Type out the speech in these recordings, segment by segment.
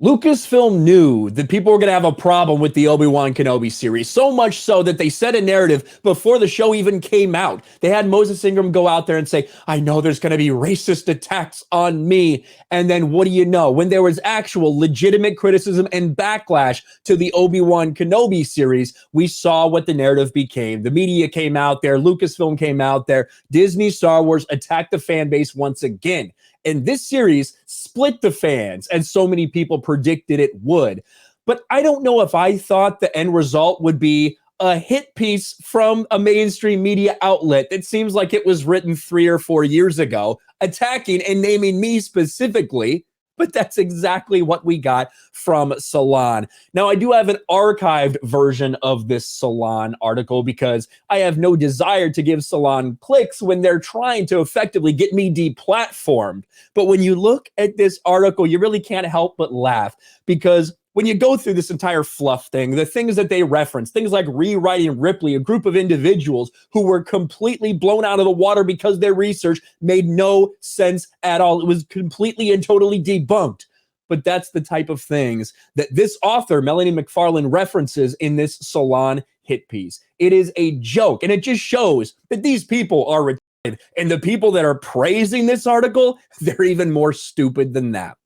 Lucasfilm knew that people were going to have a problem with the Obi-Wan Kenobi series, so much so that they set a narrative before the show even came out. They had Moses Ingram go out there and say, I know there's going to be racist attacks on me. And then what do you know? When there was actual legitimate criticism and backlash to the Obi-Wan Kenobi series, we saw what the narrative became. The media came out there, Lucasfilm came out there, Disney Star Wars attacked the fan base once again. And this series split the fans, and so many people predicted it would. But I don't know if I thought the end result would be a hit piece from a mainstream media outlet that seems like it was written 3 or 4 years ago, attacking and naming me specifically. But that's exactly what we got from Salon. Now, I do have an archived version of this Salon article because I have no desire to give Salon clicks when they're trying to effectively get me deplatformed. But when you look at this article, you really can't help but laugh, because when you go through this entire fluff thing, the things that they reference, things like rewriting Ripley, a group of individuals who were completely blown out of the water because their research made no sense at all. It was completely and totally debunked. But that's the type of things that this author, Melanie McFarlane, references in this Salon hit piece. It is a joke, and it just shows that these people are retarded. And the people that are praising this article, they're even more stupid than that.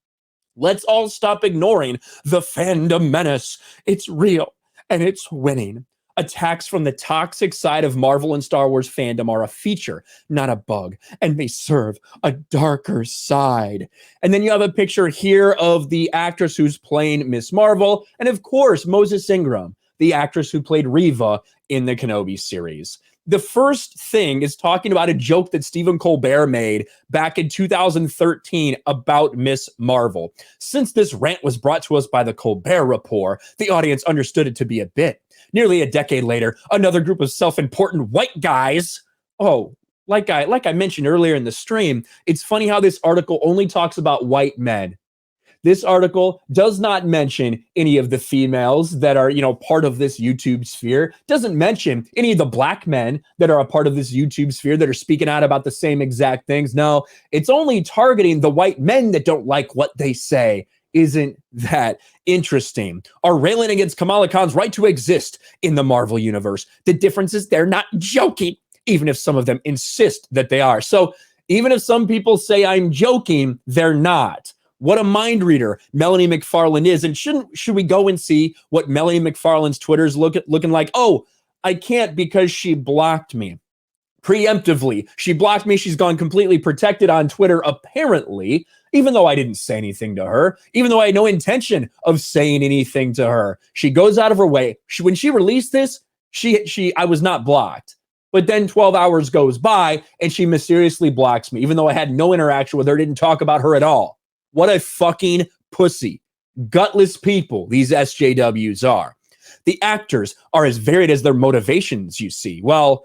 Let's all stop ignoring the fandom menace. It's real, and it's winning. Attacks from the toxic side of Marvel and Star Wars fandom are a feature, not a bug, and may serve a darker side. And then you have a picture here of the actress who's playing Miss Marvel, and of course, Moses Ingram, the actress who played Reva in the Kenobi series. The first thing is talking about a joke that Stephen Colbert made back in 2013 about Miss Marvel. Since this rant was brought to us by the Colbert Report, the audience understood it to be a bit. Nearly a decade later, another group of self-important white guys, like I mentioned earlier in the stream, it's funny how this article only talks about white men. This article does not mention any of the females that are, part of this YouTube sphere. Doesn't mention any of the black men that are a part of this YouTube sphere that are speaking out about the same exact things. No, it's only targeting the white men that don't like what they say. Isn't that interesting? Are railing against Kamala Khan's right to exist in the Marvel universe. The difference is they're not joking, even if some of them insist that they are. So even if some people say I'm joking, they're not. What a mind reader Melanie McFarlane is. And should we go and see what Melanie McFarlane's Twitter's looking like? Oh, I can't because she blocked me. Preemptively, she blocked me. She's gone completely protected on Twitter, apparently, even though I didn't say anything to her, even though I had no intention of saying anything to her. She goes out of her way. When she released this, I was not blocked. But then 12 hours goes by and she mysteriously blocks me, even though I had no interaction with her, didn't talk about her at all. What a fucking pussy. Gutless people these SJWs are. The actors are as varied as their motivations, you see. Well,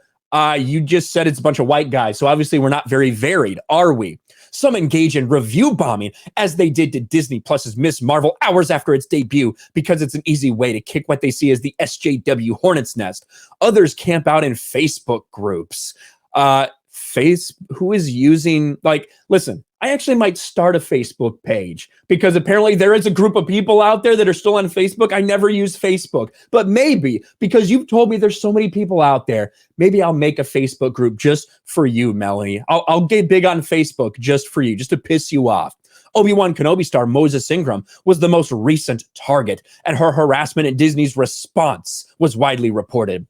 you just said it's a bunch of white guys, so obviously we're not very varied, are we? Some engage in review bombing, as they did to Disney Plus's Miss Marvel hours after its debut, because it's an easy way to kick what they see as the SJW hornet's nest. Others camp out in Facebook groups. Who is using, listen, I actually might start a Facebook page because apparently there is a group of people out there that are still on Facebook. I never use Facebook, but maybe because you've told me there's so many people out there, maybe I'll make a Facebook group just for you, Melanie. I'll get big on Facebook just for you, just to piss you off. Obi-Wan Kenobi star Moses Ingram was the most recent target, and her harassment and Disney's response was widely reported.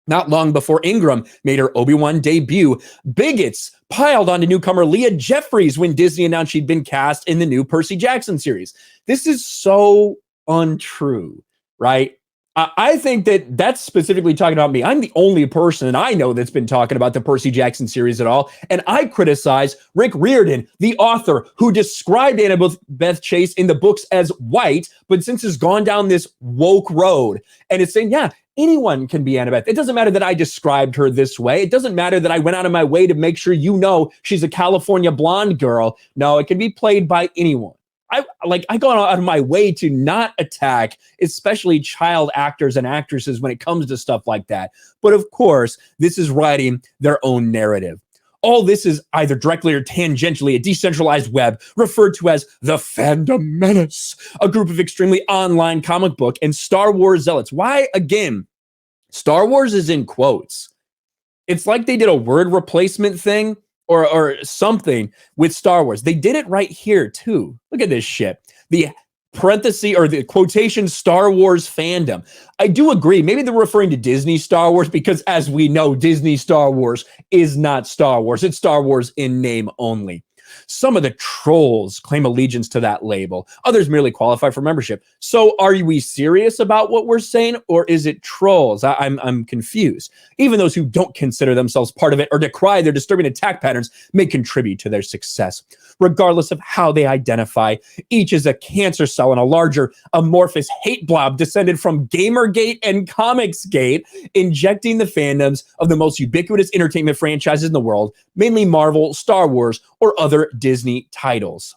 Not long before Ingram made her Obi-Wan debut, bigots piled onto newcomer Leah Jeffries when Disney announced she'd been cast in the new Percy Jackson series. This is so untrue, right? I think that that's specifically talking about me. I'm the only person I know that's been talking about the Percy Jackson series at all. And I criticize Rick Riordan, the author who described Annabeth Chase in the books as white, but since has gone down this woke road and it's saying, yeah, anyone can be Annabeth. It doesn't matter that I described her this way. It doesn't matter that I went out of my way to make sure you know she's a California blonde girl. No, it can be played by anyone. I go out of my way to not attack, especially child actors and actresses when it comes to stuff like that. But of course, this is writing their own narrative. All this is either directly or tangentially a decentralized web referred to as the fandom menace, a group of extremely online comic book and Star Wars zealots. Why, again, Star Wars is in quotes. It's like they did a word replacement thing or something with Star Wars. They did it right here too. Look at this shit. The parenthesis or the quotation Star Wars fandom. I do agree. Maybe they're referring to Disney Star Wars because, as we know, Disney Star Wars is not Star Wars. It's Star Wars in name only. Some of the trolls claim allegiance to that label. Others merely qualify for membership. So are we serious about what we're saying, or is it trolls? I'm confused. Even those who don't consider themselves part of it or decry their disturbing attack patterns may contribute to their success. Regardless of how they identify, each is a cancer cell in a larger amorphous hate blob descended from Gamergate and Comicsgate, injecting the fandoms of the most ubiquitous entertainment franchises in the world, mainly Marvel, Star Wars, or other Disney titles.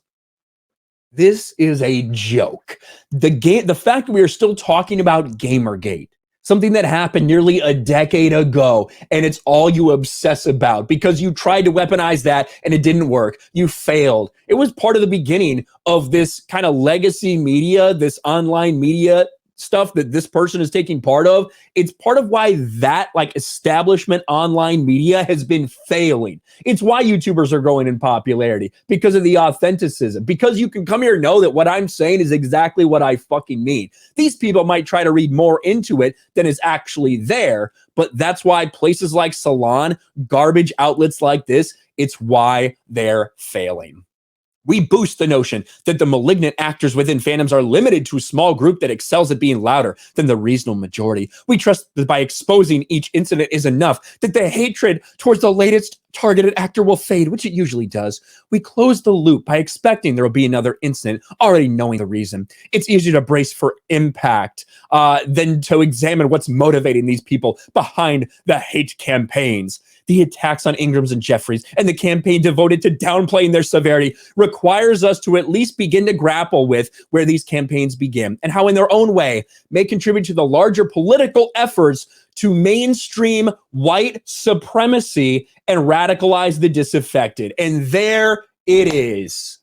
This is a joke. The fact that we are still talking about Gamergate, something that happened nearly a decade ago, and it's all you obsess about because you tried to weaponize that and it didn't work. You failed. It was part of the beginning of this kind of legacy media, this online media stuff that this person is taking part of. It's part of why that like establishment online media has been failing. It's why YouTubers are growing in popularity, because of the authenticism, because you can come here and know that what I'm saying is exactly what I fucking mean. These people might try to read more into it than is actually there, but that's why places like Salon, garbage outlets like this, it's why they're failing. We boost the notion that the malignant actors within fandoms are limited to a small group that excels at being louder than the reasonable majority. We trust that by exposing each incident is enough, that the hatred towards the latest targeted actor will fade, which it usually does. We close the loop by expecting there will be another incident, already knowing the reason. It's easier to brace for impact than to examine what's motivating these people behind the hate campaigns. The attacks on Ingrams and Jeffries and the campaign devoted to downplaying their severity requires us to at least begin to grapple with where these campaigns begin and how in their own way may contribute to the larger political efforts to mainstream white supremacy and radicalize the disaffected. And there it is.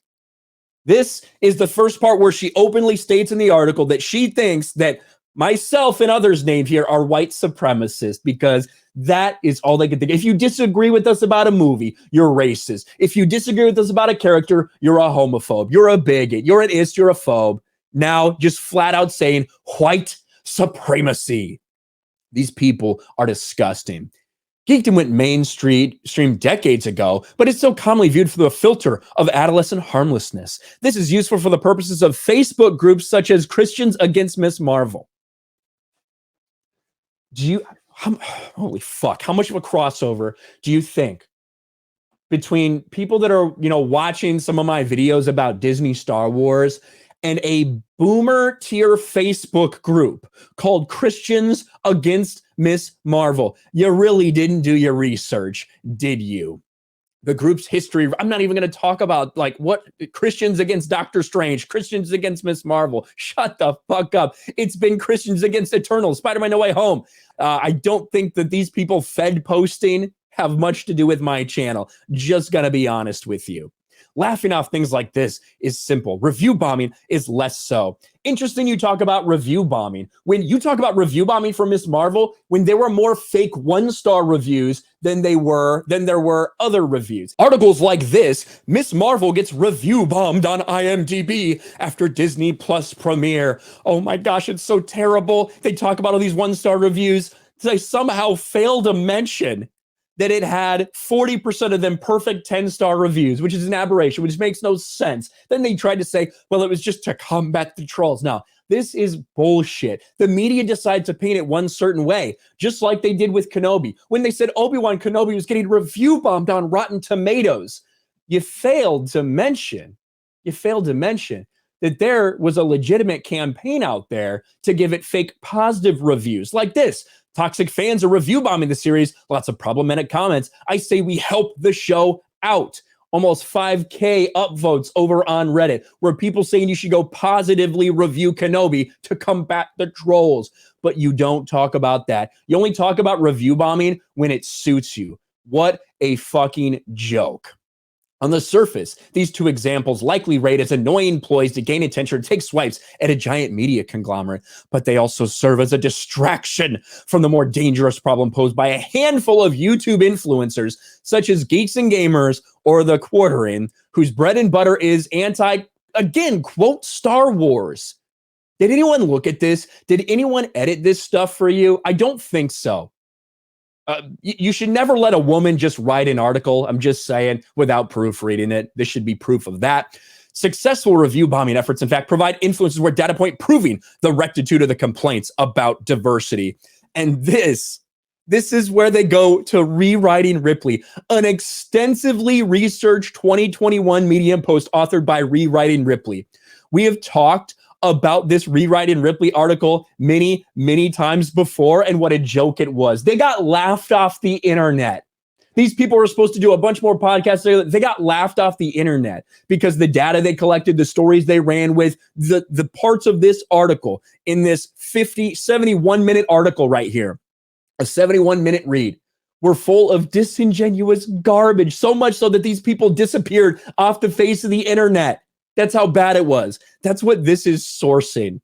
This is the first part where she openly states in the article that she thinks that myself and others named here are white supremacists because that is all they can think. If you disagree with us about a movie, you're racist. If you disagree with us about a character, you're a homophobe. You're a bigot. You're an ist. You're a phobe. Now, just flat out saying white supremacy. These people are disgusting. Geekdom went mainstream decades ago, but it's so commonly viewed through the filter of adolescent harmlessness. This is useful for the purposes of Facebook groups such as Christians Against Miss Marvel. Holy fuck, how much of a crossover do you think between people that are, watching some of my videos about Disney Star Wars and a boomer tier Facebook group called Christians Against Miss Marvel? You really didn't do your research, did you? The group's history, I'm not even going to talk about what Christians against Doctor Strange, Christians against Miss Marvel. Shut the fuck up. It's been Christians against Eternals, Spider-Man No Way Home. I don't think that these people fed posting have much to do with my channel. Just going to be honest with you. Laughing off things like this is simple. Review bombing is less so. Interesting you talk about review bombing. When you talk about review bombing for Miss Marvel, when there were more fake one-star reviews than there were other reviews. Articles like this, Miss Marvel gets review bombed on IMDb after Disney Plus premiere. Oh my gosh, it's so terrible. They talk about all these one-star reviews. They somehow fail to mention that it had 40% of them perfect 10-star reviews, which is an aberration, which makes no sense. Then they tried to say, well, it was just to combat the trolls. No, this is bullshit. The media decided to paint it one certain way, just like they did with Kenobi. When they said Obi-Wan Kenobi was getting review bombed on Rotten Tomatoes, you failed to mention that there was a legitimate campaign out there to give it fake positive reviews like this. Toxic fans are review bombing the series. Lots of problematic comments. I say we help the show out. Almost 5K upvotes over on Reddit, where people saying you should go positively review Kenobi to combat the trolls. But you don't talk about that. You only talk about review bombing when it suits you. What a fucking joke. On the surface, these two examples likely rate as annoying ploys to gain attention or take swipes at a giant media conglomerate, but they also serve as a distraction from the more dangerous problem posed by a handful of YouTube influencers, such as Geeks and Gamers or The Quartering, whose bread and butter is again, quote, Star Wars. Did anyone look at this? Did anyone edit this stuff for you? I don't think so. You should never let a woman just write an article, I'm just saying, without proofreading it. This should be proof of that. Successful review bombing efforts, in fact, provide influences where data point proving the rectitude of the complaints about diversity. And this is where they go to Rewriting Ripley, an extensively researched 2021 Medium post authored by Rewriting Ripley. We have talked about this Rewriting Ripley article many, many times before, and what a joke it was. They got laughed off the internet. These people were supposed to do a bunch more podcasts. They got laughed off the internet because the data they collected, the stories they ran with, the parts of this article in this 71-minute article right here, a 71-minute read, were full of disingenuous garbage, so much so that these people disappeared off the face of the internet. That's how bad it was. That's what this is sourcing.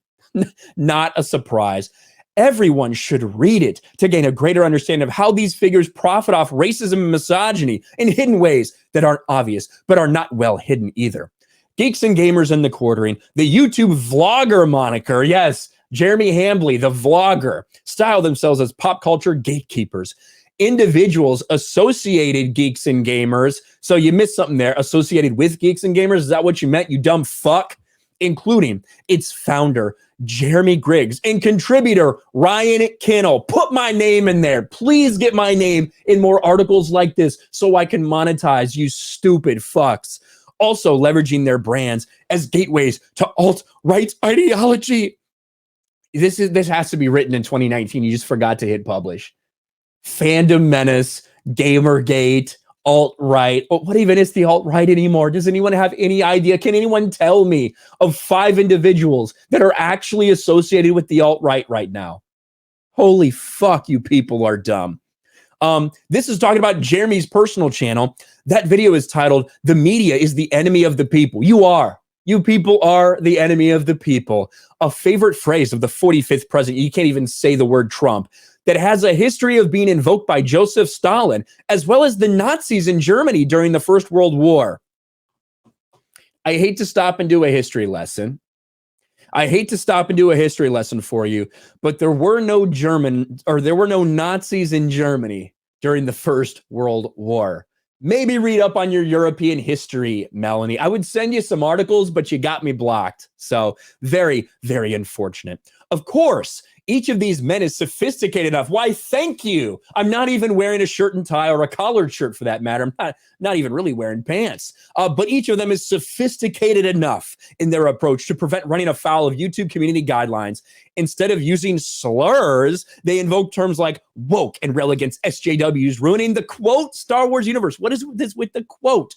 Not a surprise. Everyone should read it to gain a greater understanding of how these figures profit off racism and misogyny in hidden ways that aren't obvious, but are not well hidden either. Geeks and Gamers and The Quartering, the YouTube vlogger moniker, yes, Jeremy Hambley, the vlogger, style themselves as pop culture gatekeepers. Individuals associated Geeks and Gamers. So you missed something there. Associated with Geeks and Gamers. Is that what you meant, you dumb fuck? Including its founder, Jeremy Griggs, and contributor, Ryan Kinel. Put my name in there. Please get my name in more articles like this so I can monetize, you stupid fucks. Also leveraging their brands as gateways to alt-right ideology. This has to be written in 2019. You just forgot to hit publish. Fandom menace, Gamergate, alt-right. What even is the alt-right anymore? Does anyone have any idea? Can anyone tell me of 5 individuals that are actually associated with the alt-right right now? Holy fuck, you people are dumb. This is talking about Jeremy's personal channel. That video is titled, "The Media is the Enemy of the People." You people are the enemy of the people. A favorite phrase of the 45th president. You can't even say the word Trump. That has a history of being invoked by Joseph Stalin, as well as the Nazis in Germany during the First World War. I hate to stop and do a history lesson. For you, but there were no Nazis in Germany during the First World War. Maybe read up on your European history, Melanie. I would send you some articles, but you got me blocked. So very, very unfortunate. Of course, each of these men is sophisticated enough. Why, thank you. I'm not even wearing a shirt and tie or a collared shirt for that matter. I'm not even really wearing pants. But each of them is sophisticated enough in their approach to prevent running afoul of YouTube community guidelines. Instead of using slurs, they invoke terms like woke and rail against SJWs, ruining the, quote, Star Wars universe. What is this with the quote?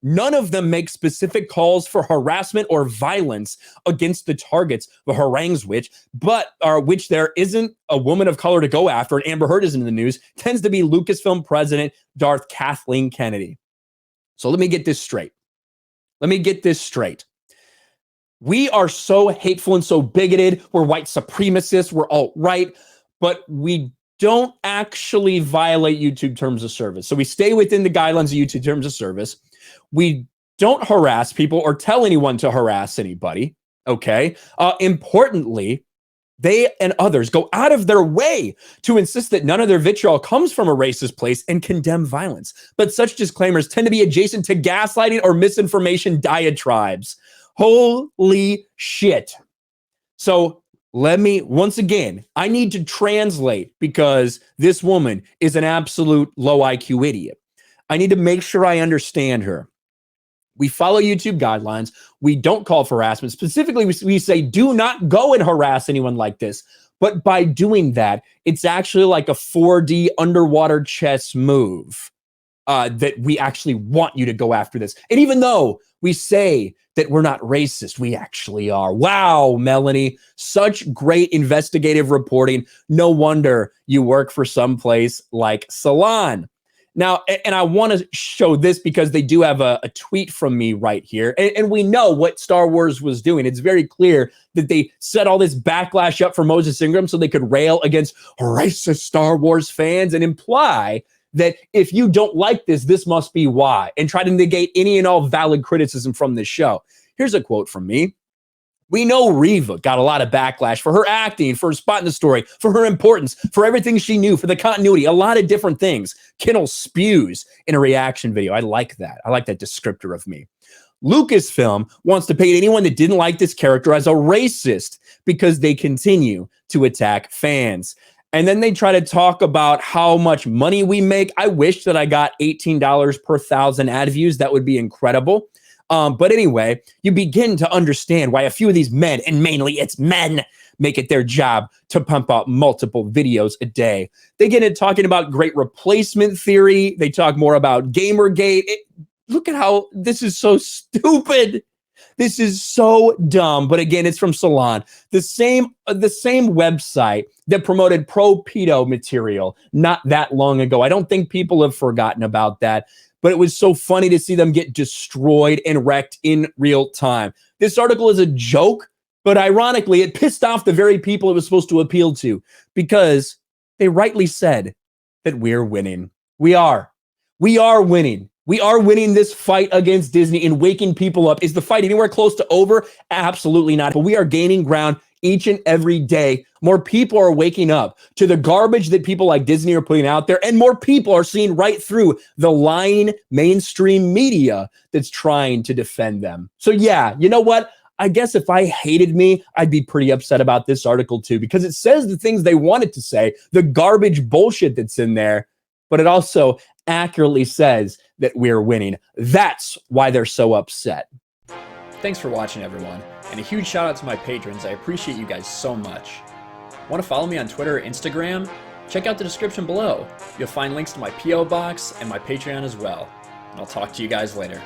None of them make specific calls for harassment or violence against the targets, the harangues which there isn't a woman of color to go after, and Amber Heard is in the news, tends to be Lucasfilm president Darth Kathleen Kennedy. So let me get this straight. We are so hateful and so bigoted. We're white supremacists. We're alt-right, but we don't actually violate YouTube terms of service. So we stay within the guidelines of YouTube terms of service. We don't harass people or tell anyone to harass anybody, okay? Importantly, they and others go out of their way to insist that none of their vitriol comes from a racist place and condemn violence. But such disclaimers tend to be adjacent to gaslighting or misinformation diatribes. Holy shit. So once again, I need to translate because this woman is an absolute low IQ idiot. I need to make sure I understand her. We follow YouTube guidelines. We don't call for harassment. Specifically, we say do not go and harass anyone like this. But by doing that, it's actually like a 4D underwater chess move that we actually want you to go after this. And even though we say that we're not racist, we actually are. Wow, Melanie, such great investigative reporting. No wonder you work for some place like Salon. Now, and I want to show this because they do have a tweet from me right here. And we know what Star Wars was doing. It's very clear that they set all this backlash up for Moses Ingram so they could rail against racist Star Wars fans and imply that if you don't like this, this must be why, and try to negate any and all valid criticism from this show. Here's a quote from me. We know Reva got a lot of backlash for her acting, for her spot in the story, for her importance, for everything she knew, for the continuity, a lot of different things. Kinel spews in a reaction video. I like that. I like that descriptor of me. Lucasfilm wants to paint anyone that didn't like this character as a racist because they continue to attack fans. And then they try to talk about how much money we make. I wish that I got $18 per 1,000 ad views. That would be incredible. But anyway, you begin to understand why a few of these men, and mainly it's men, make it their job to pump out multiple videos a day. They get into talking about great replacement theory. They talk more about Gamergate. Look at how this is so stupid. This is so dumb. But again, it's from Salon, the same website that promoted pro-pedo material not that long ago. I don't think people have forgotten about that. But it was so funny to see them get destroyed and wrecked in real time. This article is a joke, but ironically, it pissed off the very people it was supposed to appeal to because they rightly said that we're winning. We are. We are winning. We are winning this fight against Disney and waking people up. Is the fight anywhere close to over? Absolutely not. But we are gaining ground each and every day. More people are waking up to the garbage that people like Disney are putting out there, and more people are seeing right through the lying mainstream media that's trying to defend them. So yeah, you know what? I guess if I hated me, I'd be pretty upset about this article too, because it says the things they wanted to say, the garbage bullshit that's in there, but it also accurately says that we're winning. That's why they're so upset. Thanks for watching, everyone. And a huge shout out to my patrons. I appreciate you guys so much. Want to follow me on Twitter or Instagram? Check out the description below. You'll find links to my P.O. box and my Patreon as well. And I'll talk to you guys later.